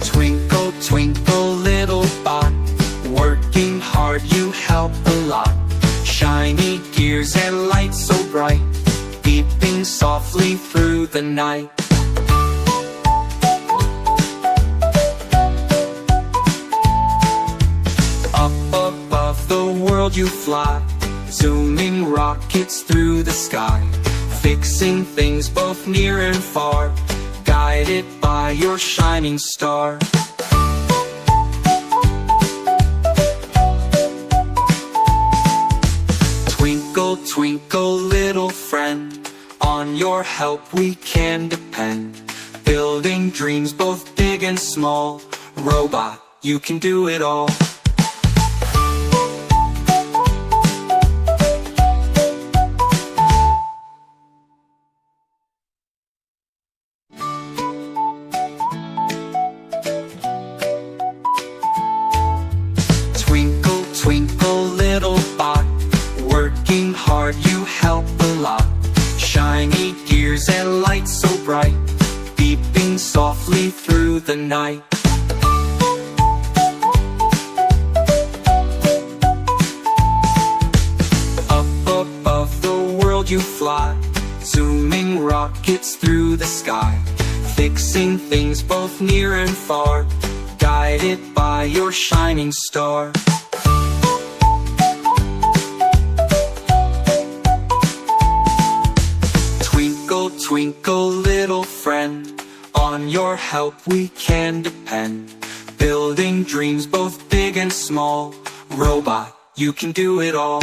Twinkle, twinkle, little bot, working hard you help a lot. Shiny gears and lights so bright, beeping softly through the night. Up above the world you fly, zooming rockets through the sky, fixing things both near and far, guided by your shining star. Twinkle, twinkle, little friend, on your help we can depend. Building dreams both big and small, robot, you can do it all. Twinkle, twinkle, little bot, working hard you help a lot. Shiny gears and lights so bright, beeping softly through the night. Up above the world you fly, zooming rockets through the sky, fixing things both near and far, guided by your shining star. Twinkle, twinkle, little friend, on your help we can depend. Building dreams both big and small, robot, you can do it all.